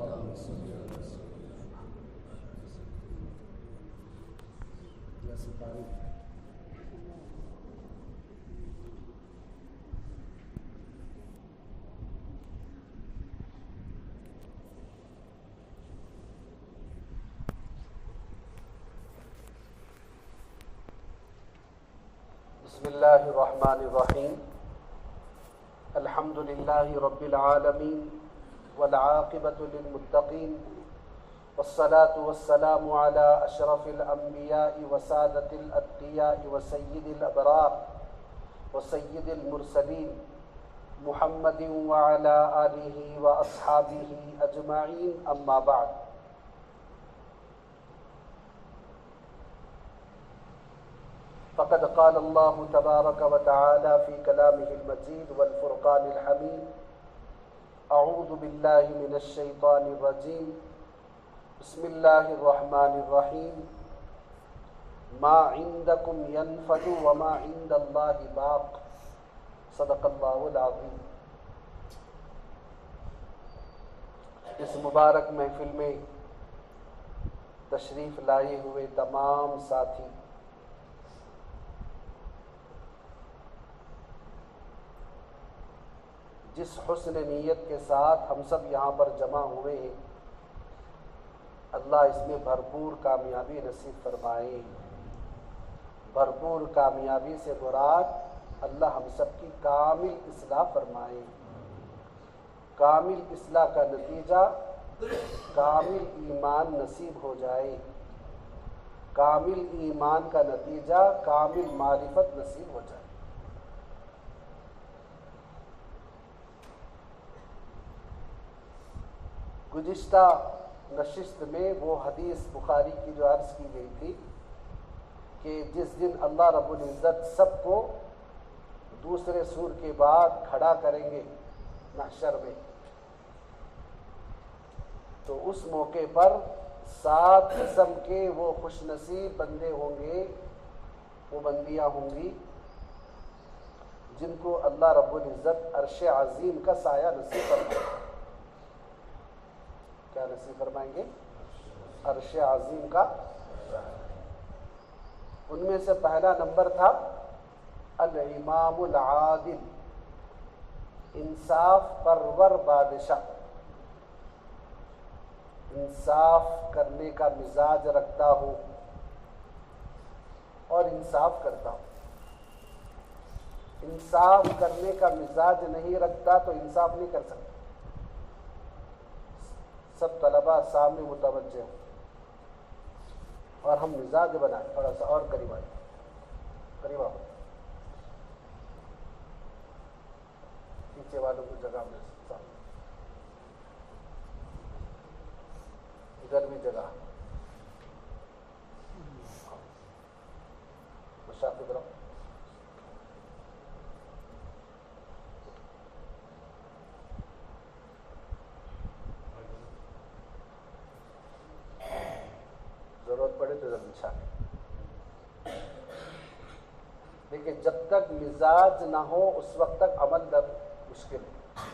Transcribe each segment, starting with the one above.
بسم اللہ الرحمن الرحیم الحمد للہ رب العالمین والعاقبۃ للمتقین والصلاة والسلام علی اشرف الانبیاء وسادۃ الاتقیاء وسید الابرار وسید المرسلین محمد وعلی آلہ واصحابہ اجمعین اما بعد۔ فقد قال الله تبارك وتعالى في كلامه المجيد والفرقان الحميد أعوذ بالله من الشيطان الرجيم بسم الله الرحمن الرحيم ما عندكم ينفد وما عند الله باق صدق الله العظيم۔ اس مبارک محفل میں تشریف لائے ہوئے تمام ساتھی، جس حسن نیت کے ساتھ ہم سب یہاں پر جمع ہوئے ہیں، اللہ اس میں بھرپور کامیابی نصیب فرمائے۔ بھرپور کامیابی سے مراد اللہ ہم سب کی کامل اصلاح فرمائے۔ کامل اصلاح کا نتیجہ کامل ایمان نصیب ہو جائے۔ کامل ایمان کا نتیجہ کامل معرفت نصیب ہو جائے۔ گزشتہ نشست میں وہ حدیث بخاری کی جو عرض کی گئی تھی کہ جس دن اللہ رب العزت سب کو دوسرے سور کے بعد کھڑا کریں گے محشر میں، تو اس موقع پر 7 قسم کے وہ خوش نصیب بندے ہوں گے، وہ بندیاں ہوں گی جن کو اللہ رب العزت عرش عظیم کا سایہ نصیب فرمائیں گے۔ کیا نصیب فرمائیں گے؟ عرش عظیم کا۔ ان میں سے پہلا نمبر تھا الامام العادل، انصاف پرور بادشاہ، انصاف کرنے کا مزاج رکھتا ہو اور انصاف کرتا ہو۔ انصاف کرنے کا مزاج نہیں رکھتا تو انصاف نہیں کر سکتا۔ سب طلباء سامنے متوجہ ہوں اور ہم مزاج بنائیں، تھوڑا سا اور قریب آئیں، قریب آؤ، پیچھے والوں کو جگہ میں سامنے، ادھر بھی جگہ، مشاہد رہو۔ ضرورت پڑے تو ضرور بچھا لیں۔ دیکھیں، جب تک مزاج نہ ہو اس وقت تک عمل مشکل ہے۔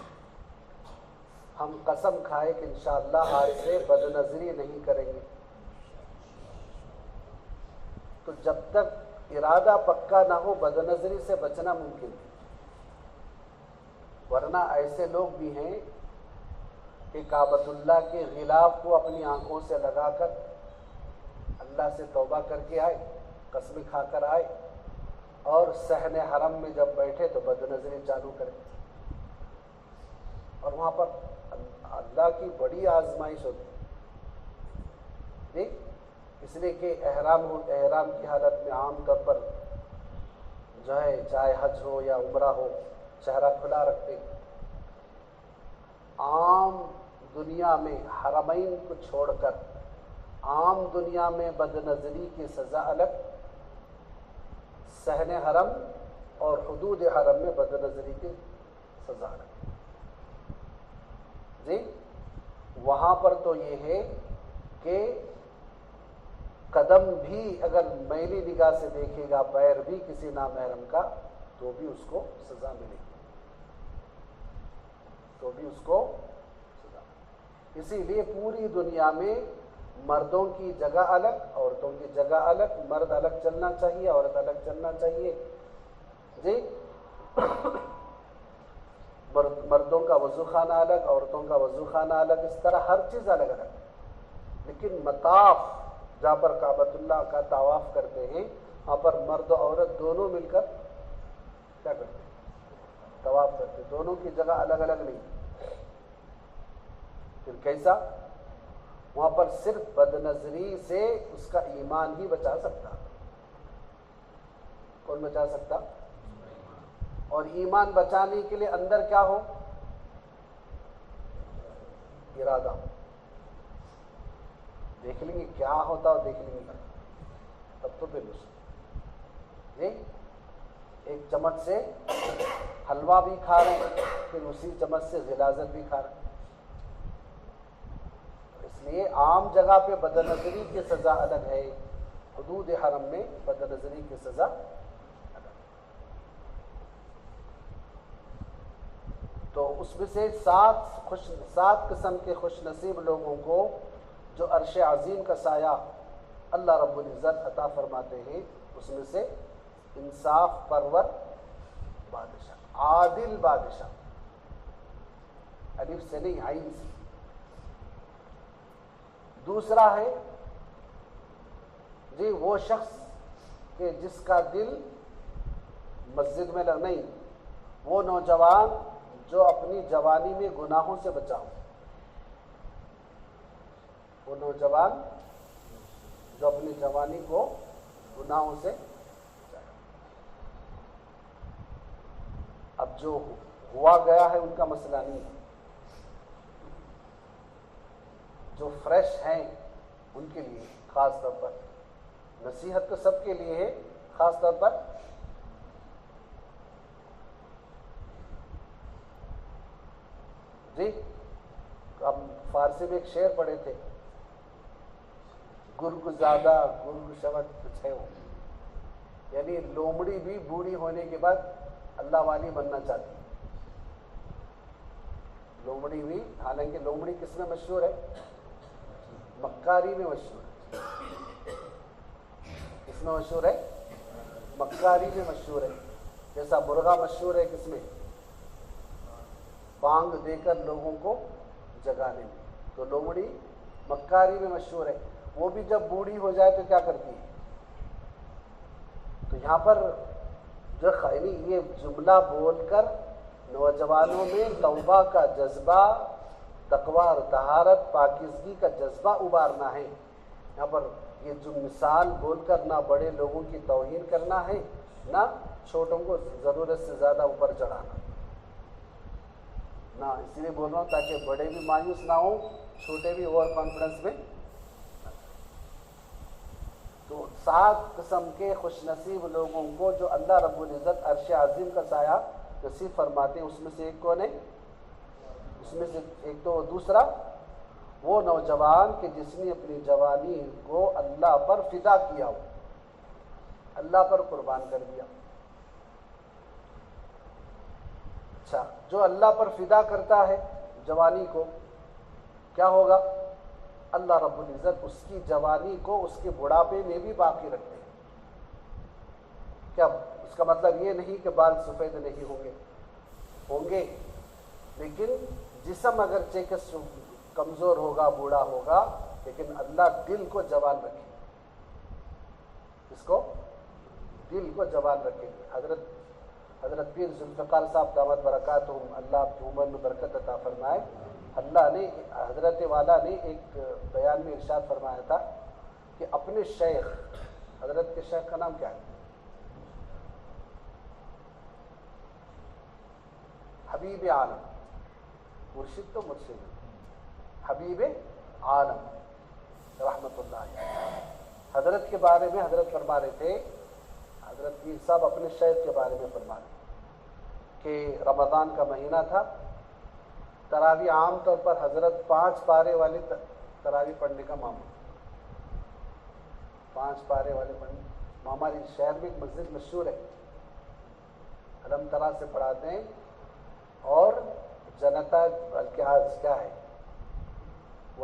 ہم قسم کھائے کہ انشاءاللہ آج سے بد نظری نہیں کریں گے، تو جب تک ارادہ پکا نہ ہو بد نظری سے بچنا ممکن ہے۔ ورنہ ایسے لوگ بھی ہیں کہ کعبۃ اللہ کے غلاف کو اپنی آنکھوں سے لگا کر اللہ سے توبہ کر کے آئے، قسم کھا کر آئے، اور صحن حرم میں جب بیٹھے تو بد نظری چالو کرے، اور وہاں پر اللہ کی بڑی آزمائش ہوتی ہے۔ دیکھ، اس لیے کہ احرام کی حالت میں عام طور پر جو ہے چاہے حج ہو یا عمرہ ہو چہرہ کھلا رکھتے۔ عام دنیا میں حرمین کو چھوڑ کر عام دنیا میں بد نظری کی سزا الگ، صحن حرم اور حدود حرم میں بد نظری کی سزا الگ۔ جی، وہاں پر تو یہ ہے کہ قدم بھی اگر میلی نگاہ سے دیکھے گا، پیر بھی کسی نامحرم کا، تو بھی اس کو سزا ملے گی، تو بھی اس کو سزا۔ اسی لیے پوری دنیا میں مردوں کی جگہ الگ، عورتوں کی جگہ الگ، مرد الگ چلنا چاہیے، عورت الگ چلنا چاہیے جی مردوں کا وضو خانہ الگ، عورتوں کا وضو خانہ الگ، اس طرح ہر چیز الگ الگ۔ لیکن مطاف جہاں پر کعبۃ اللہ کا طواف کرتے ہیں وہاں پر مرد و عورت دونوں مل کر کیا کرتے ہیں؟ طواف کرتے ہیں، دونوں کی جگہ الگ الگ نہیں۔ پھر کیسا؟ وہاں پر صرف بد نظری سے اس کا ایمان ہی بچا سکتا۔ کون بچا سکتا؟ اور ایمان بچانے کے لیے اندر کیا ہو؟ ارادہ۔ دیکھ لیں گے کیا ہوتا اور دیکھ لیں گے تب تو پھر جی ایک چمچ سے حلوہ بھی کھا رہے ہیں، پھر اسی چمچ سے غلاظت بھی کھا رہے ہیں۔ اس لیے عام جگہ پہ بد نظری کی سزا الگ ہے، حدود حرم میں بد نظری کی سزا الگ۔ تو اس میں سے سات قسم کے خوش نصیب لوگوں کو جو عرش عظیم کا سایہ اللہ رب العزت عطا فرماتے ہیں، اس میں سے انصاف پرور بادشاہ، عادل بادشاہ، الف سے نہیں عین سے۔ دوسرا ہے جی وہ شخص کہ جس کا دل مسجد میں نہیں، وہ نوجوان جو اپنی جوانی میں گناہوں سے بچا ہو، وہ نوجوان جو اپنی جوانی کو گناہوں سے بچائے۔ اب جو ہوا گیا ہے ان کا مسئلہ نہیں ہے، جو فریش ہیں ان کے لیے خاص طور پر نصیحت تو سب کے لیے ہے، خاص طور پر جی ہم فارسی میں ایک شعر پڑھے تھے، گرگ زادہ گرگ شود کچھ ہے وہ، یعنی لومڑی بھی بوڑھی ہونے کے بعد اللہ والی بننا چاہتی ہے۔ لومڑی بھی، حالانکہ لومڑی کس میں مشہور ہے؟ مکاری میں مشہور ہے۔ کس میں مشہور ہے؟ مکاری میں مشہور ہے۔ جیسا مرغا مشہور ہے کس میں؟ بانگ دے کر لوگوں کو جگانے میں۔ تو لومڑی مکاری میں مشہور ہے۔ وہ بھی جب بوڑھی ہو جائے تو کیا کرتی ہے؟ تو یہاں پر جو خیری یہ جملہ بول کر نوجوانوں میں توبہ کا جذبہ، تقویٰ اور طہارت، پاکیزگی کا جذبہ ابارنا ہے۔ یہاں پر یہ جو مثال بول کر نہ بڑے لوگوں کی توہین کرنا ہے، نہ چھوٹوں کو ضرورت سے زیادہ اوپر چڑھانا، نہ اس لیے بول رہا ہوں تاکہ بڑے بھی مایوس نہ ہوں، چھوٹے بھی اوور کانفیڈنس میں۔ تو 7 قسم کے خوش نصیب لوگوں کو جو اللہ رب العزت عرش عظیم کا سایہ نصیب فرماتے ہیں، اس میں سے ایک کون ہے؟ اس میں سے ایک تو دوسرا وہ نوجوان کہ جس نے اپنی جوانی کو اللہ پر فدا کیا ہو، اللہ پر قربان کر دیا۔ اچھا، جو اللہ پر فدا کرتا ہے جوانی کو، کیا ہوگا؟ اللہ رب العزت اس کی جوانی کو اس کے بڑھاپے میں بھی باقی رکھتے ہیں۔ کیا اس کا مطلب یہ نہیں کہ بال سفید نہیں ہوں گے، لیکن جسم اگرچہ کہ کمزور ہوگا، بوڑھا ہوگا، لیکن اللہ دل کو جوان رکھے، اس کو دل کو جوان رکھے۔ حضرت پیر ذوالفقار صاحب دامت برکاتہم، اللہ آپ کی عمر میں برکت عطا فرمائے، اللہ نے حضرت والا نے ایک بیان میں ارشاد فرمایا تھا کہ اپنے شیخ، حضرت کے شیخ کا نام کیا ہے؟ حبیب عالم، مرشد تو مرشد، حبیب عالم رحمت اللہ علیہ۔ حضرت کے بارے میں حضرت فرما رہے تھے، حضرت پیر صاحب اپنے شیخ کے بارے میں فرما رہے کہ رمضان کا مہینہ تھا، تراویح عام طور پر حضرت 5 پارے والی تراویح پڑھنے کا معمول، 5 پارے والے پڑھنے۔ ہمارے شہر میں ایک مسجد مشہور ہے، علم طرح سے پڑھاتے ہیں، اور جنتا بلکہ آج کیا ہے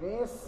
20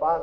5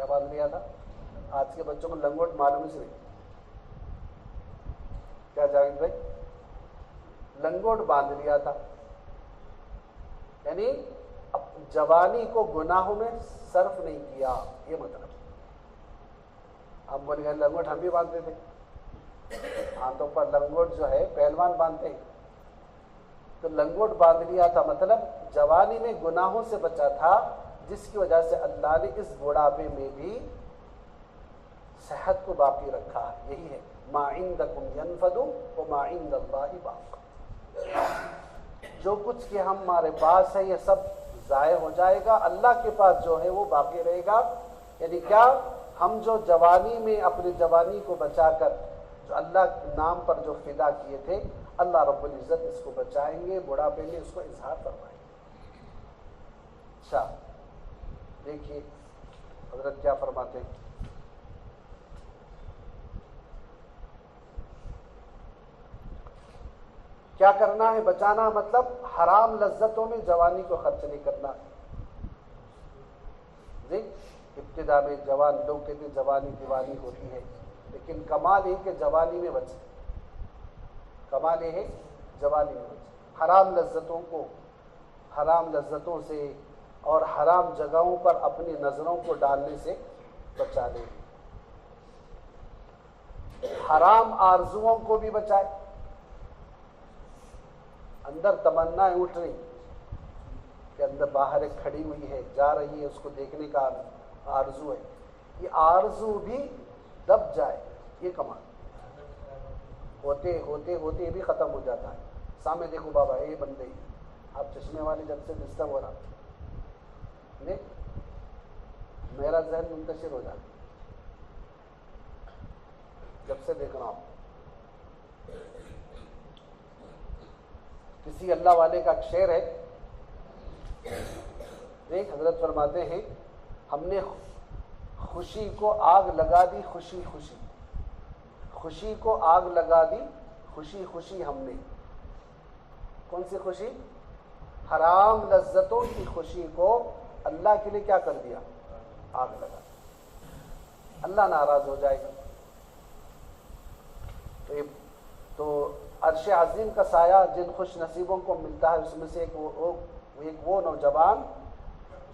کیا باندھ لیا تھا؟ آج کے بچوں کو لنگوٹ معلوم ہی نہیں. کیا جاوید بھائی؟ لنگوٹ باندھ لیا تھا. یعنی جوانی کو گناہوں میں صرف نہیں کیا، یہ مطلب. آپ بولیں گے لنگوٹ ہم بھی باندھتے تھے. ہاتھوں پر لنگوٹ جو ہے پہلوان باندھتے ہیں. تو لنگوٹ باندھ لیا تھا مطلب جوانی میں گناہوں سے بچا تھا، جس کی وجہ سے اللہ نے اس بڑھاپے میں بھی صحت کو باقی رکھا. یہی ہے ما عندکم ینفد وما عند اللہ باق. جو کچھ کہ ہمارے پاس ہے یہ سب ضائع ہو جائے گا، اللہ کے پاس جو ہے وہ باقی رہے گا. یعنی کیا؟ ہم جو جوانی میں اپنی جوانی کو بچا کر جو اللہ کے نام پر جو فدا کیے تھے، اللہ رب العزت اس کو بچائیں گے، بڑھاپے میں اس کو اظہار فرمائیں گے. اچھا دیکھیے حضرت کیا فرماتے ہیں. کیا کرنا ہے؟ بچانا مطلب حرام لذتوں میں جوانی کو خرچ نہیں کرنا. جی ابتدا میں جوان لوگ کہتے ہیں جوانی دیوانی ہوتی ہے، لیکن کمال یہ کہ جوانی میں بچے. کمال یہ ہے جوانی میں بچے. حرام لذتوں سے اور حرام جگہوں پر اپنی نظروں کو ڈالنے سے بچا لے. حرام آرزوؤں کو بھی بچائے. اندر تمنائیں اٹھ رہی کہ اندر باہر ایک کھڑی ہوئی ہے، جا رہی ہے، اس کو دیکھنے کا آرزو ہے، یہ آرزو بھی دب جائے. یہ کمال ہوتے ہوتے ہوتے یہ بھی ختم ہو جاتا ہے. سامنے دیکھو بابا یہ بندے ہی آپ چشمے والے جب سے ڈسٹرب ہو رہا دیکھ میرا ذہن منتشر ہو جاتا جب سے دیکھ رہا ہوں. کسی اللہ والے کا شعر ہے، دیکھ حضرت فرماتے ہیں ہم نے خوشی کو آگ لگا دی خوشی خوشی. خوشی کو آگ لگا دی خوشی خوشی ہم نے. کون سی خوشی؟ حرام لذتوں کی خوشی کو اللہ کے لیے کیا کر دیا؟ آگ لگا. اللہ ناراض ہو جائے گا. تو عرش عظیم کا سایہ جن خوش نصیبوں کو ملتا ہے اس میں سے ایک وہ نوجوان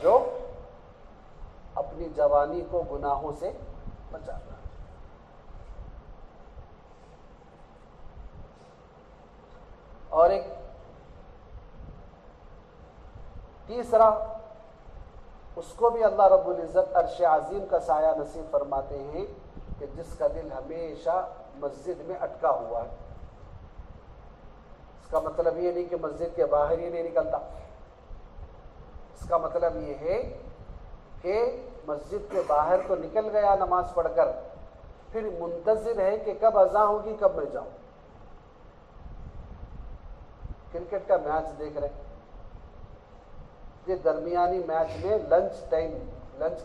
جو اپنی جوانی کو گناہوں سے بچاتا ہے. اور ایک تیسرا اس کو بھی اللہ رب العزت عرش عظیم کا سایہ نصیب فرماتے ہیں کہ جس کا دل ہمیشہ مسجد میں اٹکا ہوا ہے. اس کا مطلب یہ نہیں کہ مسجد کے باہر ہی نہیں نکلتا. اس کا مطلب یہ ہے کہ مسجد کے باہر تو نکل گیا نماز پڑھ کر، پھر منتظر ہے کہ کب اذان ہوگی کب میں جاؤں. کرکٹ کا میچ دیکھ رہے، یہ درمیانی میچ میں لنچ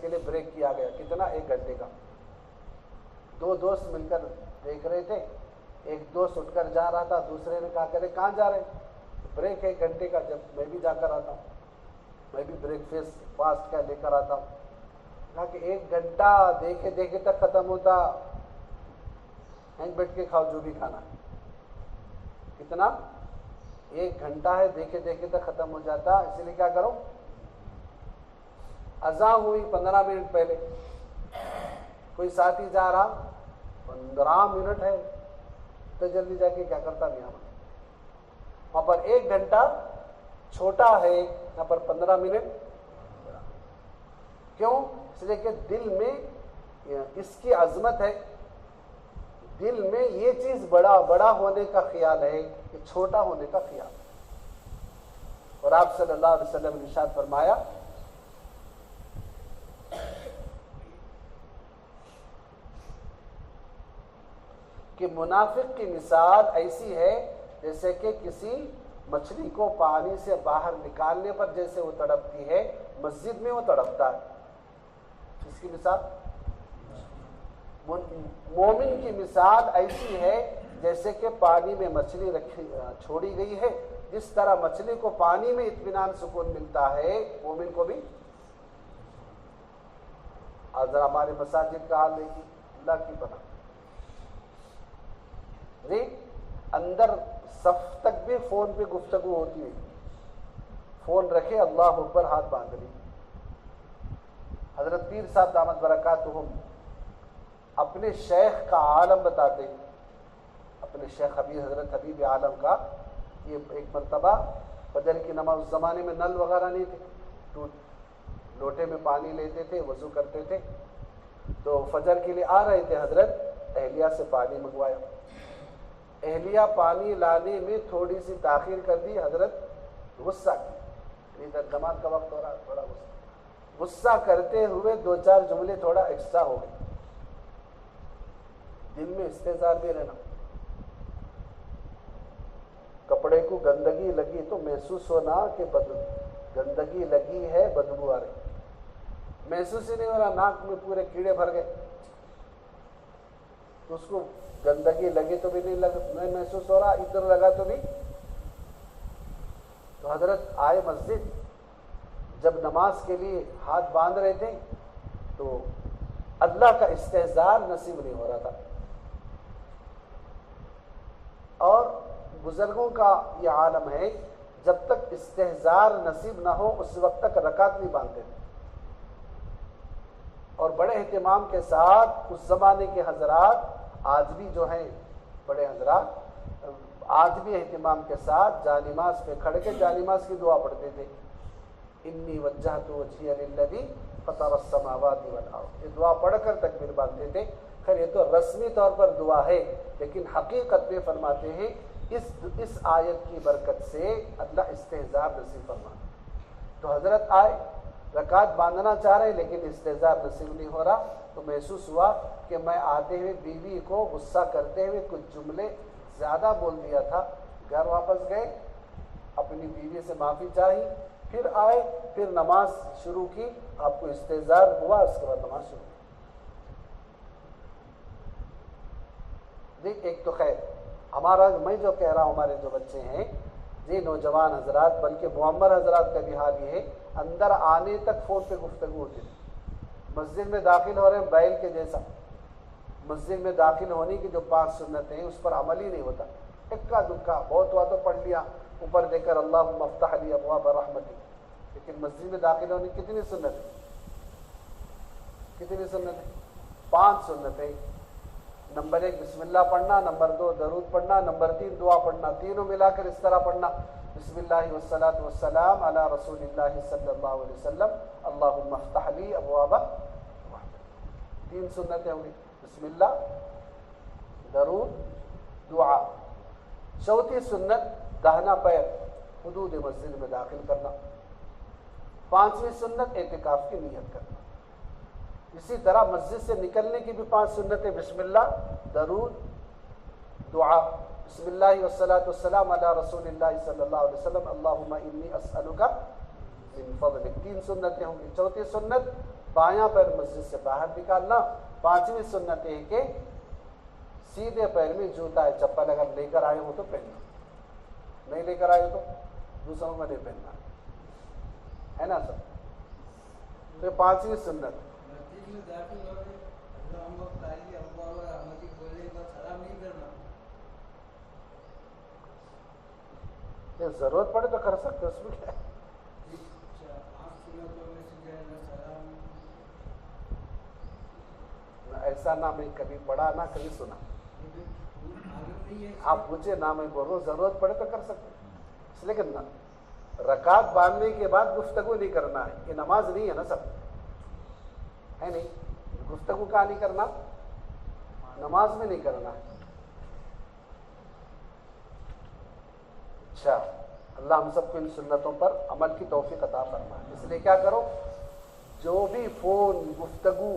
کے لیے بریک کیا گیا. کتنا؟ 1 گھنٹے کا. 2 دوست مل کر دیکھ رہے تھے. ایک دوست اٹھ کر جا رہا تھا، دوسرے نے کہا کرے کہاں جا رہے؟ بریک 1 گھنٹے کا. جب میں بھی جا کر آتا ہوں، میں بھی بریک فاسٹ کا لے کر آتا ہوں. کہا کہ 1 گھنٹہ دیکھے دیکھے تک ختم ہوتا. بیٹھ کے کھاؤ جو بھی کھانا. کتنا؟ 1 گھنٹہ ہے، دیکھے دیکھے تک ختم ہو جاتا. اسی لیے کیا کرو، اذان ہوئی 15 منٹ پہلے، کوئی ساتھی جا رہا 15 منٹ ہے تو جلدی جا کے کیا کرتا بھی وہاں پر 1 گھنٹہ چھوٹا ہے، یہاں پر 15 منٹ. کیوں؟ اس لیے کہ دل میں اس کی عظمت ہے، دل میں یہ چیز بڑا ہونے کا خیال ہے کہ چھوٹا ہونے کا خیال. اور آپ صلی اللہ علیہ وسلم نے ارشاد فرمایا کہ منافق کی مثال ایسی ہے جیسے کہ کسی مچھلی کو پانی سے باہر نکالنے پر جیسے وہ تڑپتی ہے، مسجد میں وہ تڑپتا ہے. اس کی مثال مومن کی مثال ایسی ہے جیسے کہ پانی میں مچھلی چھوڑی گئی ہے. جس طرح مچھلی کو پانی میں اطمینان سکون ملتا ہے، مومن کو بھی ذرا ہمارے مساجد کا حال دیکھیے، اللہ کی پناہ جی، اندر صف تک بھی فون پہ گفتگو ہوتی ہے، فون رکھے اللہ اکبر ہاتھ باندھ لی۔ حضرت پیر صاحب دامت برکاتہم اپنے شیخ کا عالم بتاتے ہیں، اپنے شیخ حضرت حبیب عالم کا، یہ ایک مرتبہ فجر کی نماز، اس زمانے میں نل وغیرہ نہیں تھے، تو لوٹے میں پانی لیتے تھے، وضو کرتے تھے، تو فجر کے لیے آ رہے تھے، حضرت اہلیہ سے پانی منگوایا، اہلیہ پانی لانے میں تھوڑی سی تاخیر کر دی، حضرت غصہ کی، نماز کا وقت ہو رہا، تھوڑا غصہ کرتے ہوئے دو چار جملے تھوڑا ایکسٹرا ہو گئے، دل میں استحضار بھی رہنا، کپڑے کو گندگی لگی تو محسوس ہونا کہ گندگی لگی ہے، بدبو آ رہی، محسوس ہی نہیں ہو رہا، ناک میں پورے کیڑے بھر گئے، تو اس کو گندگی لگی تو بھی نہیں محسوس ہو رہا، ادھر لگا تو بھی۔ تو حضرت آئے مسجد، جب نماز کے لیے ہاتھ باندھ رہے تھے تو اللہ کا استحضار نصیب نہیں ہو رہا تھا، اور بزرگوں کا یہ عالم ہے، جب تک استحضار نصیب نہ ہو اس وقت تک رکعت نہیں باندھتے تھے، اور بڑے اہتمام کے ساتھ اس زمانے کے حضرات آج بھی جو ہیں، بڑے حضرات آج بھی اہتمام کے ساتھ جانماز پہ کھڑ کے جانماز کی دعا پڑھتے تھے، انی وجہت وجہی للذی فطر السماوات والارض، یہ دعا پڑھ کر تکبیر باندھتے تھے۔ خیر یہ تو رسمی طور پر دعا ہے، لیکن حقیقت میں فرماتے ہیں اس آیت کی برکت سے اللہ استحضار نصیب فرما۔ تو حضرت آئے، رکعت باندھنا چاہ رہے لیکن استحضار نصیب نہیں ہو رہا، تو محسوس ہوا کہ میں آتے ہوئے بیوی کو غصہ کرتے ہوئے کچھ جملے زیادہ بول دیا تھا۔ گھر واپس گئے، اپنی بیوی سے معافی چاہی، پھر آئے، پھر نماز شروع کی، آپ کو استحضار ہوا، اس کے بعد نماز شروع کی۔ دیکھ ایک تو خیر ہمارا، میں جو کہہ رہا ہوں، ہمارے جو بچے ہیں جی، نوجوان حضرات، بلکہ معمر حضرات کا بھی حال یہ ہے، اندر آنے تک فون پہ گفتگو ہوتی ہے، مسجد میں داخل ہو رہے ہیں بیل کے جیسا، مسجد میں داخل ہونے کی جو 5 سنتیں ہیں اس پر عمل ہی نہیں ہوتا، اکا دکا بہت ہوا تو پڑھ لیا، اوپر دیکھ کر اللہم افتح لی ابواب رحمتی، لیکن مسجد میں داخل ہونے کی کتنی سنتیں، کتنی سنتیں؟ 5 سنتیں۔ نمبر 1 بسم اللہ پڑھنا، نمبر 2 درود پڑھنا، نمبر 3 دعا پڑھنا، تینوں ملا کر اس طرح پڑھنا، بسم اللہ والصلاۃ والسلام علی رسول اللہ صلی اللہ علیہ وسلم، اللہم افتح لی ابواب رحمتک۔ 3 سنتیں ہوں گی، بسم اللہ، درود، دعا۔ چوتھی سنت داہنا پیر حدود مسجد میں داخل کرنا۔ 5ویں سنت اعتکاف کی نیت کرنا۔ اسی طرح مسجد سے نکلنے کی بھی 5 سنتیں، بسم اللہ، درود، دعا، بسم اللہ والصلاۃ والسلام علی رسول اللہ صلی اللہ علیہ وسلم، اللہم انی اسألک من فضلک۔ 3 سنتیں ہوں گی۔ چوتھی سنت بایاں پیر مسجد سے باہر نکالنا۔ 5ویں سنت ہے کہ سیدھے پیر میں جوتا ہے چپل اگر لے کر آئے ہو تو پہننا، نہیں لے کر آئے ہو تو دوسروں کو نہیں پہننا ہے نا سب۔ تو یہ 5ویں سنت۔ ضرورت پڑے تو کر سکتے، اس میں کیا ہے؟ ایسا نہ میں کبھی پڑھا نہ کبھی سنا، آپ پوچھے نہ میں بولوں، ضرورت پڑے تو کر سکتے، اس لیے کہ رکعت باندھنے کے بعد گفتگو نہیں کرنا ہے، یہ نماز نہیں ہے نا سب، ہے نہیں؟ گفتگو کہاں نہیں کرنا؟ نماز میں نہیں کرنا ہے۔ اچھا، اللہ ہم سب کو ان سنتوں پر عمل کی توفیق عطا فرمائے۔ اس لیے کیا کرو، جو بھی فون، گفتگو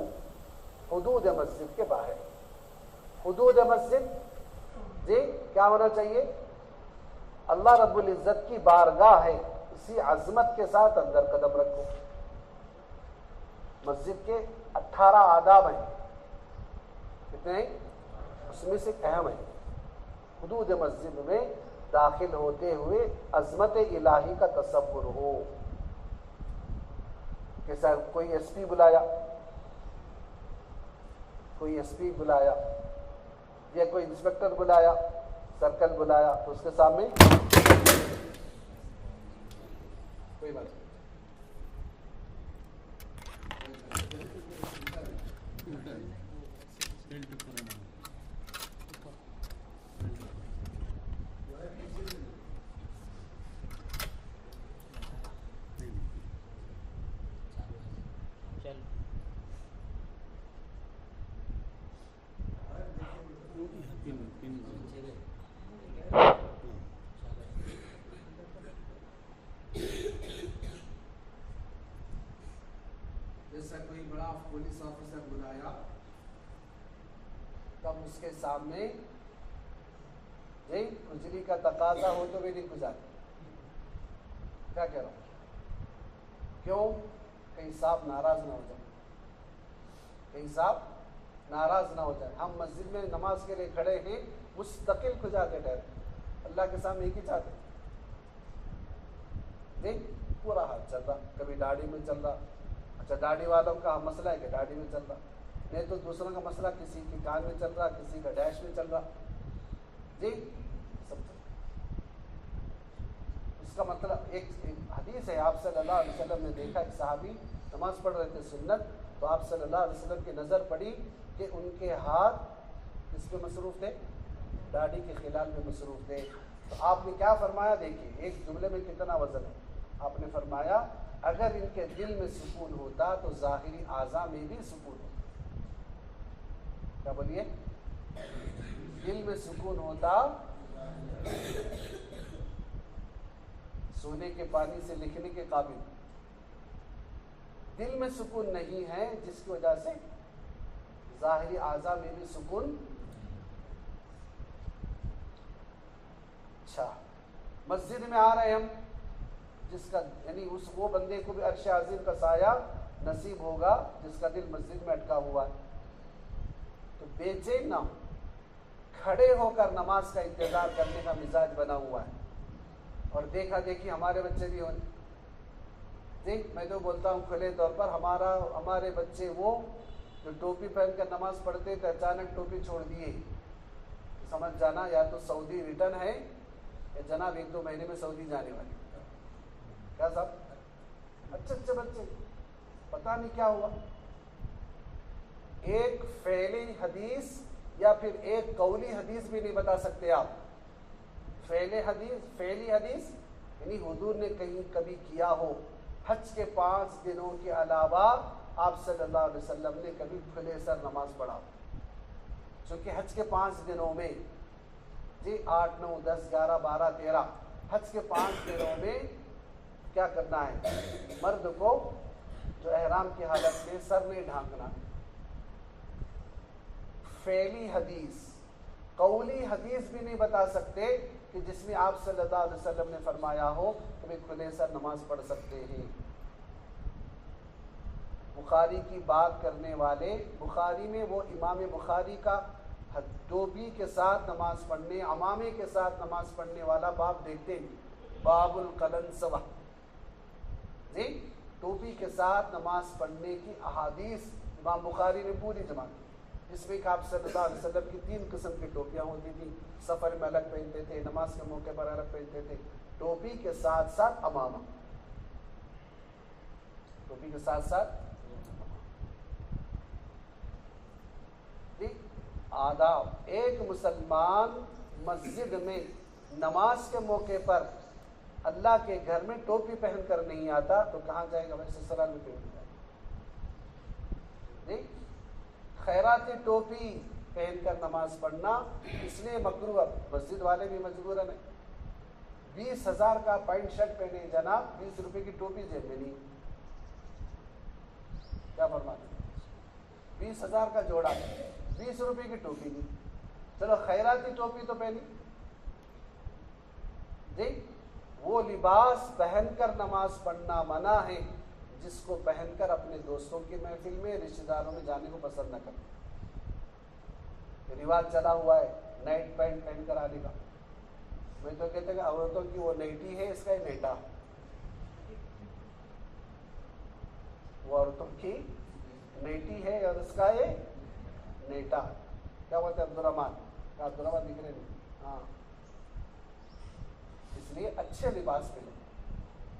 حدود مسجد کے باہر، حدود مسجد جی کیا ہونا چاہیے؟ اللہ رب العزت کی بارگاہ ہے، اسی عظمت کے ساتھ اندر قدم رکھو۔ مسجد کے 18 آداب ہیں، کتنے ہیں؟ اس میں سے اہم ہے، حدود مسجد میں داخل ہوتے ہوئے عظمت الہی کا تصور ہو، کہ سر کوئی ایس پی بلایا، کوئی ایس پی بلایا یا کوئی انسپکٹر بلایا، سرکل بلایا، تو اس کے سامنے کوئی بات نہیں. جیسا کوئی بڑا پولیس آفیسر بلایا تب اس کے سامنے کھجلی کا تقاضا ہو تو بھی نہیں گزارے. کیا کہہ رہا ہوں؟ کیوں؟ کہیں صاحب ناراض نہ ہو جائے، کہیں صاحب ناراض نہ ہو جائے. ہم مسجد میں نماز کے لیے کھڑے ہیں، مستقل کھجا کے ٹھہرے، اللہ کے سامنے ایک ہی چاہتے. دیکھ پورا ہاتھ چل رہا، کبھی داڑھی میں چل رہا. اچھا داڑھی والوں کا مسئلہ ہے کہ داڑھی میں چل رہا، نہیں تو دوسروں کا مسئلہ کسی کی کان میں چل رہا، کسی کا ڈیش میں چل رہا. جی سب چل رہا. اس کا مطلب ایک حدیث ہے، آپ صلی اللہ علیہ وسلم نے دیکھا ایک صحابی نماز پڑھ رہے تھے سنت، تو آپ صلی اللہ علیہ وسلم کی نظر پڑی کہ ان کے ہاتھ کس میں مصروف تھے؟ داڑھی کے خلال میں مصروف تھے. تو آپ نے کیا فرمایا؟ دیکھیے ایک جملے میں کتنا وزن ہے. آپ نے فرمایا اگر ان کے دل میں سکون ہوتا تو ظاہری اعضاء میں بھی سکون ہوتا. کیا بولیے؟ دل میں سکون ہوتا. سونے کے پانی سے لکھنے کے قابل. دل میں سکون نہیں ہے، جس کی وجہ سے ظاہری اعضاء میں بھی سکون. اچھا مسجد میں آ رہے ہم، جس کا یعنی اس وہ بندے کو بھی عرش عظیم کا سایہ نصیب ہوگا جس کا دل مسجد میں اٹکا ہوا ہے. تو بے چین نہ ہو، کھڑے ہو کر نماز کا انتظار کرنے کا مزاج بنا ہوا ہے. اور دیکھا دیکھی ہمارے بچے بھی ہونے. دیکھ میں تو بولتا ہوں کھلے طور پر، ہمارے بچے وہ جو ٹوپی پہن کر نماز پڑھتے تھے اچانک ٹوپی چھوڑ دیے، سمجھ جانا یا تو سعودی ریٹرن ہے یا جناب 1-2 مہینے میں سعودی جانے والے. کیا صاحب اچھے بچے، پتہ نہیں کیا ہوا. ایک فعلی حدیث یا پھر ایک قولی حدیث بھی نہیں بتا سکتے آپ. فعلی حدیث یعنی حضور نے کہیں کبھی کیا ہو. حج کے 5 دنوں کے علاوہ آپ صلی اللہ علیہ وسلم نے کبھی کھلے سر نماز پڑھا. چونکہ حج کے 5 دنوں میں 8 9 10 11 12 13 حج کے 5 دنوں میں کیا کرنا ہے؟ مرد کو جو احرام کی حالت میں سر نہیں ڈھانکنا. فعلی حدیث، قولی حدیث بھی نہیں بتا سکتے کہ جس میں آپ صلی اللہ علیہ وسلم نے فرمایا ہو کہ بھی کھلے سر نماز پڑھ سکتے ہیں. بخاری کی بات کرنے والے، بخاری میں وہ امام بخاری کا ٹوپی کے ساتھ نماز پڑھنے، عمامے کے ساتھ نماز پڑھنے والا باب دیکھتے ہیں، باب القلنسوہ. جی ٹوپی کے ساتھ نماز پڑھنے کی احادیث امام بخاری نے پوری جمع کی. جس میں کہ آپ صلی اللہ علیہ وسلم کی 3 قسم کی ٹوپیاں ہوتی تھیں. سفر میں الگ پہنتے تھے، نماز کے موقع پر الگ پہنتے تھے. ٹوپی کے ساتھ ساتھ امامہ، ٹوپی کے ساتھ ساتھ آداب. ایک مسلمان مسجد میں نماز کے موقع پر اللہ کے گھر میں ٹوپی پہن کر نہیں آتا تو کہاں جائے گا؟ ویسے سسرال میں پہن جائے گا. خیراتی ٹوپی پہن کر نماز پڑھنا اس لیے مکروہ. مسجد والے بھی مجبوراً ہیں. 20,000 کا پینٹ شرٹ پہنے جناب، 20 روپے کی ٹوپی جیب میں نہیں. کیا فرماتے ہیں؟ 20,000 کا جوڑا، 20 روپے کی ٹوپی نہیں. چلو خیراتی ٹوپی تو پہنی. جی وہ لباس پہن کر نماز پڑھنا منع ہے جس کو پہن کر اپنے دوستوں کی محفل میں، رشتہ داروں میں جانے کو پسند نہ کرتے. رواج چلا ہوا ہے نائٹ پینٹ پہن کر آنے کا. میں تو کہتے ہیں کہ عورتوں کی وہ نائٹی ہے، اس کا یہ نیٹا. وہ عورتوں کی نائٹی ہے اور اس کا یہ نیٹا کیا بولتے ہیں عبدالرحمان، کیا عبدالرحمان دکھ رہے نہیں؟ ہاں، اس لیے اچھے لباس پہنو.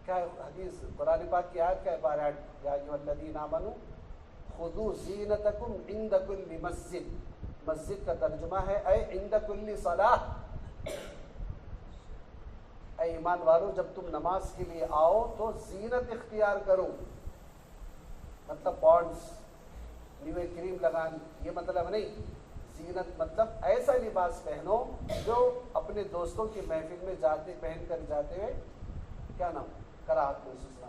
کیا حدیث قرآن پاک کی آیت کا عبارہ یا ایھا الذین آمنوا خذوا زینتکم عند کل مسجد. مسجد کا ترجمہ ہے اے عند کل صلاۃ. اے ایمان والو جب تم نماز کے لیے آؤ تو زینت اختیار کرو. مطلب پونڈس نیوے کریم لگانی یہ مطلب نہیں. زینت مطلب ایسا لباس پہنو جو اپنے دوستوں کی محفل میں جاتے پہن کر جاتے ہوئے کیا نام کراہت محسوس نہ.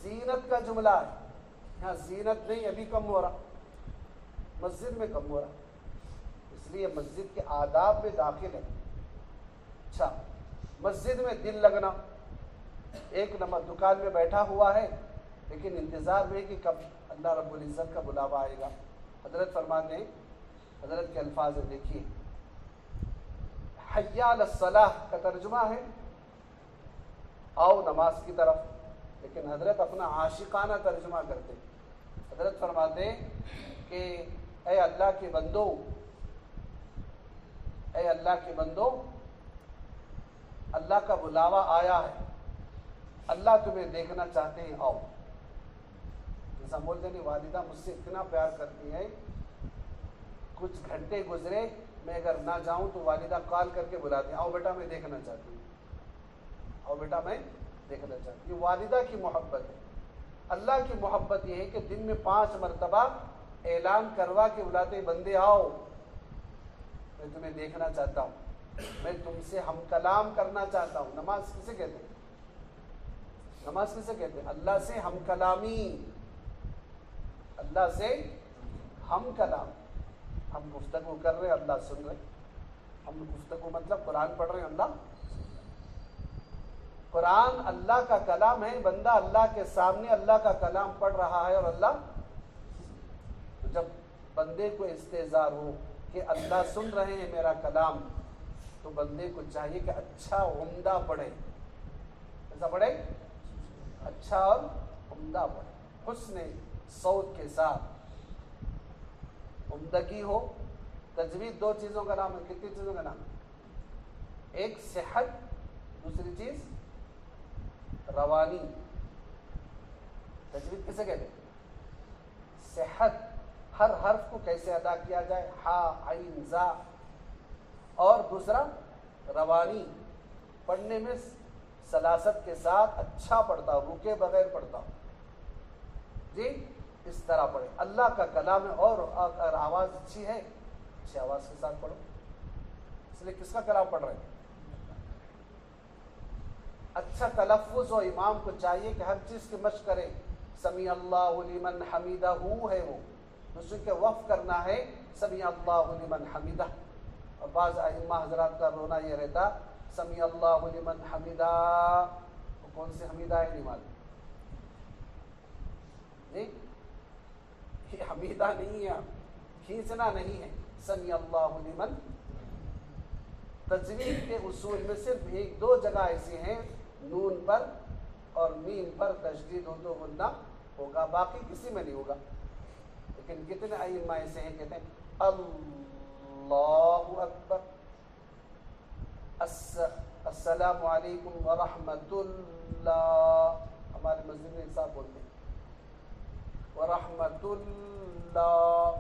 زینت کا جملہ ہے یہاں. زینت نہیں ابھی کم ہو رہا، مسجد میں کم ہو رہا، اس لیے مسجد کے آداب میں داخل ہے. اچھا، مسجد میں دل لگنا. ایک نمبر دکان میں بیٹھا ہوا ہے لیکن انتظار میں کہ کب اللہ رب العزت کا بلاوا آئے گا. حضرت فرماتے ہیں، حضرت کے الفاظ دیکھیے، حی علی الصلاۃ کا ترجمہ ہے آؤ نماز کی طرف، لیکن حضرت اپنا عاشقانہ ترجمہ کرتے. حضرت فرماتے کہ اے اللہ کے بندو، اے اللہ کے بندو، اللہ کا بلاوا آیا ہے، اللہ تمہیں دیکھنا چاہتے ہیں، آؤ. جیسا بولتے نہیں والدہ مجھ سے اتنا پیار کرتی ہیں، کچھ گھنٹے گزرے میں اگر نہ جاؤں تو والدہ کال کر کے بلاتے ہیں، آؤ بیٹا میں دیکھنا چاہتی ہوں، آؤ بیٹا میں دیکھنا چاہتی ہوں. یہ والدہ کی محبت ہے. اللہ کی محبت یہ ہے کہ دن میں 5 مرتبہ اعلان کروا کے بلاتے، بندے آؤ میں تمہیں دیکھنا چاہتا ہوں، میں تم سے ہم کلام کرنا چاہتا ہوں. نماز کسے کہتے ہیں؟ نماز کسے کہتے ہیں؟ اللہ سے ہم کلامی. اللہ سے ہم کلام. ہم گفتگو کر رہے ہیں، اللہ سن رہے. ہم گفتگو مطلب قرآن پڑھ رہے ہیں، اللہ قرآن اللہ کا کلام ہے. بندہ اللہ کے سامنے اللہ کا کلام پڑھ رہا ہے اور اللہ. جب بندے کو استحضار ہو کہ اللہ سن رہے ہیں میرا کلام، تو بندے کو چاہیے کہ اچھا عمدہ پڑھے. ایسا پڑھے اچھا اور عمدہ پڑھے، حسن صوت کے ساتھ عمدگی ہو. تجوید 2 چیزوں کا نام ہے. کتنی چیزوں کا نام ہے؟ ایک صحت، دوسری چیز روانی. تجوید کسے کہتے ہیں؟ صحت، ہر حرف کو کیسے ادا کیا جائے، ہا عین زا. اور دوسرا روانی، پڑھنے میں سلاست کے ساتھ اچھا پڑھتا ہوں، رکے بغیر پڑھتا ہوں. جی اس طرح پڑھے. اللہ کا کلام ہے اور اگر آواز اچھی ہے اچھی آواز کے ساتھ پڑھو. اس لیے کس کا کلام پڑھ رہے ہیں؟ اچھا تلفظ ہو. امام کو چاہیے کہ ہر چیز کی مشق کرے. سمیع اللہ لمن حمیدہ ہے وہ دوسرے کے وقف کرنا ہے سمیع اللہ لمن حمیدہ. اور بعض ائمہ حضرات کا رونا یہ رہتا سمیع اللہ لمن حمیدہ. وہ کون سے حمیدہ ہے نہیں معلوم. جی یہ حمیدہ نہیں ہے، کھینچنا نہیں ہے. سمیع اللہ لمن. تجوید کے اصول میں صرف 1-2 جگہ ایسی ہیں نون پر اور میم پر تشدید ہو تو غنہ ہوگا، باقی کسی میں نہیں ہوگا. لیکن کتنے ائمہ ایسے ہیں کہتے ہیں اللہ اکبر، السلام علیکم ورحمۃ اللہ. ہمارے مسجد میں صاحب بولتے ہیں ورحمۃ اللہ.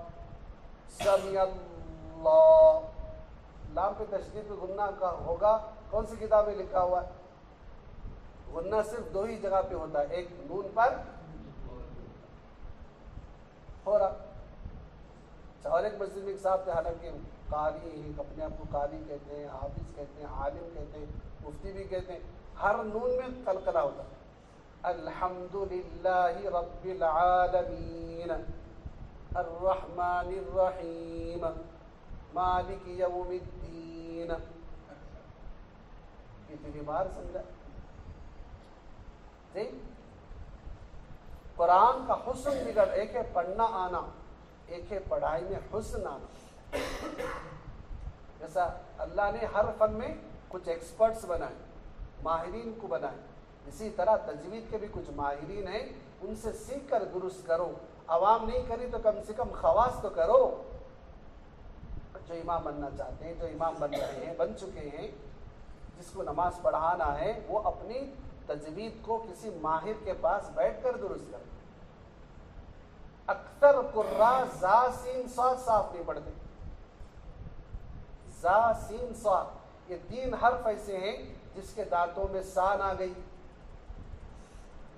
سمیع اللہ، لام پہ تشدید پہ غنہ کا ہوگا. کون سی کتاب میں لکھا ہوا ہے؟ غنہ صرف 2 ہی جگہ پہ ہوتا ہے، ایک نون پر ہو رہا. اور ایک مسجد میں ایک صاحب تھے، حالانکہ قاری ہیں، اپنے آپ کو قاری کہتے ہیں، حافظ کہتے ہیں، عالم کہتے ہیں، مفتی بھی کہتے ہیں. ہر نون میں قلقلہ ہوتا ہے. الحمد للہ رب العالمین الرحمن الرحیم مالک یوم الدین. کتنی بار سمجھا؟ جی قرآن کا حسن بگڑ. ایک ہے پڑھنا آنا، ایک ہے پڑھائی میں حسن آنا. جیسا اللہ نے ہر فن میں کچھ ایکسپرٹس بنائے، ماہرین کو بنائے، اسی طرح تجوید کے بھی کچھ ماہرین ہیں، ان سے سیکھ کر درست کرو. عوام نہیں کری تو کم سے کم خواص تو کرو. جو امام بننا چاہتے ہیں، جو امام بن رہے ہیں، بن چکے ہیں، جس کو نماز پڑھانا ہے، وہ اپنی تجوید کو کسی ماہر کے پاس بیٹھ کر درست کرے۔ اکثر قراء زا سین صاد صاف نہیں پڑھتے۔ زا سین صاد یہ 3 حرف ایسے ہیں جس کے دانتوں میں سان آ گئی،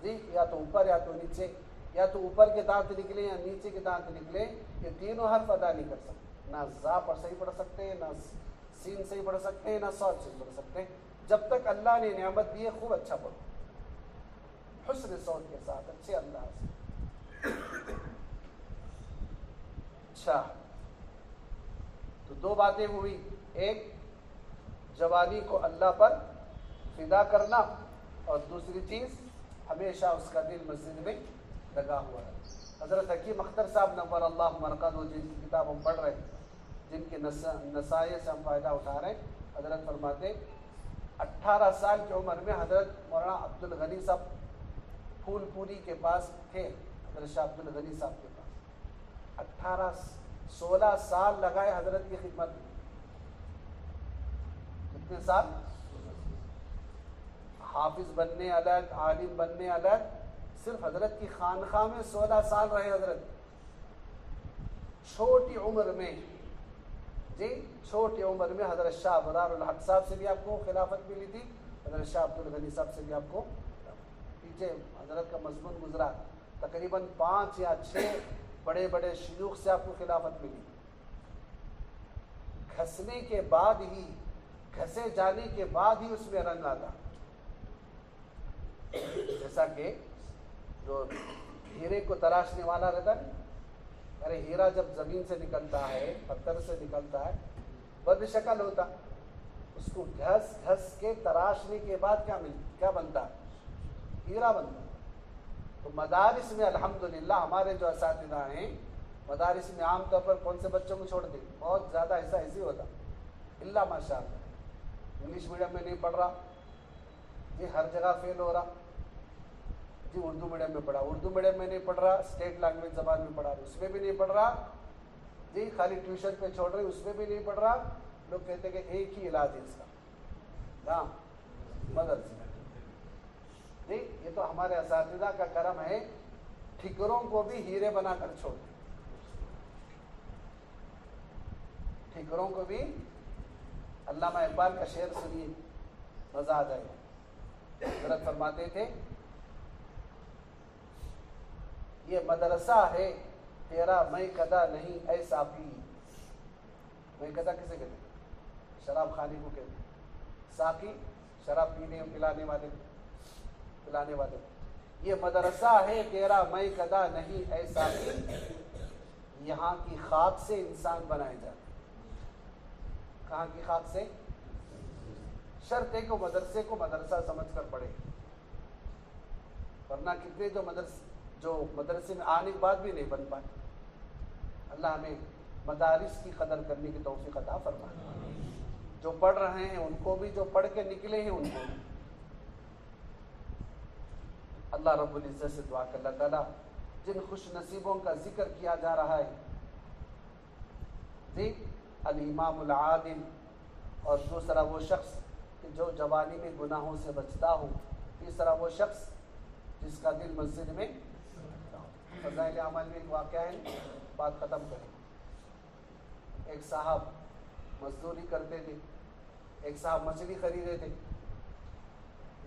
جی، یا تو اوپر یا تو نیچے، یا تو اوپر کے دانت نکلے یا نیچے کے دانت نکلے، یہ تینوں حرف ادا نہیں کر سکتے۔ نہ زا پر صحیح پڑھ سکتے ہیں، نہ سین صحیح پڑھ سکتے ہیں، نہ صاد صحیح پڑھ سکتے ہیں۔ جب تک اللہ نے نعمت دی ہے خوب اچھا پڑھو، حسن صوت کے ساتھ، اچھے انداز سے۔ اچھا، تو 2 باتیں ہوئی، ایک جوانی کو اللہ پر فدا کرنا، اور دوسری چیز ہمیشہ اس کا دل مسجد میں لگا ہوا ہے۔ حضرت حکیم اختر صاحب نور اللہ مرقدہ، جن کی کتاب ہم پڑھ رہے ہیں، جن کے نصائح سے ہم فائدہ اٹھا رہے ہیں، حضرت فرماتے 18 سال کی عمر میں حضرت مولانا عبد الغنی صاحب پھول پوری کے پاس تھے، حضرت شاہ عبد الغنی صاحب کے پاس 16 سال لگائے حضرت کی خدمت میں۔ کتنے سال؟ حافظ بننے الگ، عالم بننے الگ، صرف حضرت کی خانقاہ میں 16 سال رہے حضرت، چھوٹی عمر میں، جی چھوٹی عمر میں۔ حضرت شاہ برار الحق صاحب سے بھی آپ کو خلافت ملی تھی، حضرت شاہ عبد الغنی صاحب سے بھی آپ کو، پیچھے حضرت کا مضمون گزرا، تقریباً 5 یا 6 بڑے بڑے شیوخ سے آپ کو خلافت ملی۔ گھسنے کے بعد ہی، گھسے جانے کے بعد ہی اس میں رنگ آتا، جیسا کہ جو ہیرے کو تراشنے والا رہتا ہے، ارے ہیرا جب زمین سے نکلتا ہے، پتھر سے نکلتا ہے، بد شکل ہوتا، اس کو گھس گھس کے تراشنے کے بعد کیا بنتا؟ ہیرا بنتا۔ تو مدارس میں الحمدللہ ہمارے جو اساتذہ ہیں، مدارس میں عام طور پر کون سے بچوں کو چھوڑ دیں؟ بہت زیادہ ایسا ایسے ہوتا، اللہ ماشاء اللہ۔ انگلش میڈیم میں نہیں پڑھ رہا جی، ہر جگہ فیل ہو رہا جی، اردو میڈیم میں پڑھا، اردو میڈیم میں نہیں پڑھ رہا، اسٹیٹ لینگویج زبان میں پڑھا، اس میں بھی نہیں پڑھ رہا جی، خالی ٹیوشن پہ چھوڑ رہے اس میں بھی نہیں پڑھ رہا۔ لوگ کہتے کہ ایک ہی علاج ہے اس کا، مدرسے جی۔ یہ تو ہمارے اساتذہ کا کرم ہے، ٹھیکروں کو بھی ہیرے بنا کر چھوڑ دیں، ٹھیکروں کو بھی۔ علامہ اقبال کا شعر سنیے، مزہ آ جائے گا۔ حضرت فرماتے تھے، یہ مدرسہ ہے تیرا میں کدا نہیں اے ساقی۔ میں کدا کسے کہتے ہیں؟ شراب خانے کو کہتے ہیں، ساقی شراب پینے پلانے والے۔ یہ مدرسہ ہے تیرا میں کدا نہیں اے ساقی، یہاں کی خاک سے انسان بنائے جاتے۔ کہاں کی خاک سے؟ شرط ہے کہ مدرسے کو مدرسہ سمجھ کر پڑھے، ورنہ کتنے جو مدرسے میں آنے کے بعد بھی نہیں بن پائے۔ اللہ ہمیں مدارس کی قدر کرنے کی توفیق عطا فرمائے، جو پڑھ رہے ہیں ان کو بھی، جو پڑھ کے نکلے ہیں ان کو بھی۔ اللہ رب العزت سے دعا کہ اللہ تعالیٰ جن خوش نصیبوں کا ذکر کیا جا رہا ہے جی، الامام العادل، اور دوسرا وہ شخص کہ جو جوانی میں گناہوں سے بچتا ہو، تیسرا وہ شخص جس کا دل مسجد میں۔ فضائل اعمال میں ایک واقعہ ہے، بات ختم کریں۔ ایک صاحب مزدوری کرتے تھے، ایک صاحب مچھلی خریدے تھے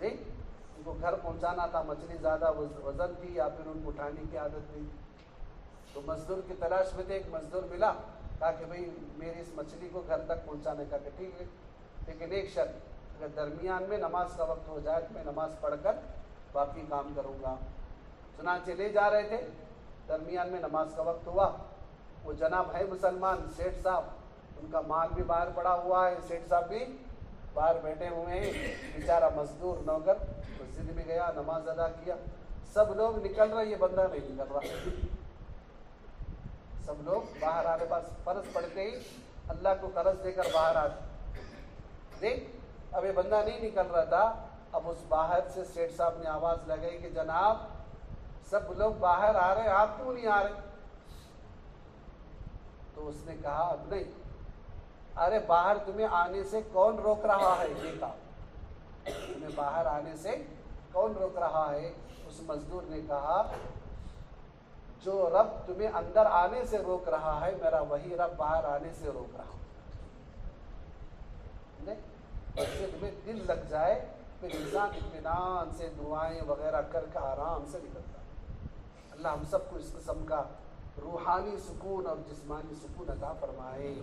جی، ان کو گھر پہنچانا تھا، مچھلی زیادہ وزن تھی یا پھر ان کو اٹھانے کی عادت نہیں، تو مزدور کی تلاش میں تھے۔ ایک مزدور ملا، کہا کہ بھئی میری اس مچھلی کو گھر تک پہنچانے کا، کہ ٹھیک ہے، لیکن ایک شرط، اگر درمیان میں نماز کا وقت ہو جائے تو میں نماز پڑھ کر باقی کام کروں گا۔ چنانچہ لے جا رہے تھے، درمیان میں نماز کا وقت ہوا، وہ جناب ہے مسلمان سیٹھ صاحب، ان کا مال بھی باہر پڑا ہوا ہے، سیٹھ صاحب بھی باہر بیٹھے ہوئے ہیں، بیچارہ مزدور نوکر مسجد میں گیا، نماز ادا کیا، سب لوگ نکل رہے، یہ بندہ نہیں نکل رہا، سب لوگ باہر آ رہے، بس فرض پڑھتے ہی اللہ کو قرض دے کر باہر آتے، دیکھ اب یہ بندہ نہیں نکل رہا تھا۔ اب اس باہر سے سیٹھ صاحب نے آواز لگائی کہ جناب سب لوگ باہر آ رہے، آپ کیوں نہیں آ رہے؟ تو اس نے کہا اب نہیں، ارے باہر تمہیں آنے سے کون روک رہا ہے؟ یہ کہا تمہیں باہر آنے سے کون روک رہا ہے؟ اس مزدور نے کہا جو رب تمہیں اندر آنے سے روک رہا ہے میرا وہی رب باہر آنے سے روک رہا ہے۔ اس سے تمہیں دل لگ جائے پھر انسان اطمینان سے دعائیں وغیرہ کر کے آرام سے نکلتا۔ اللہ ہم سب کو اس قسم کا روحانی سکون اور جسمانی سکون عطا فرمائے۔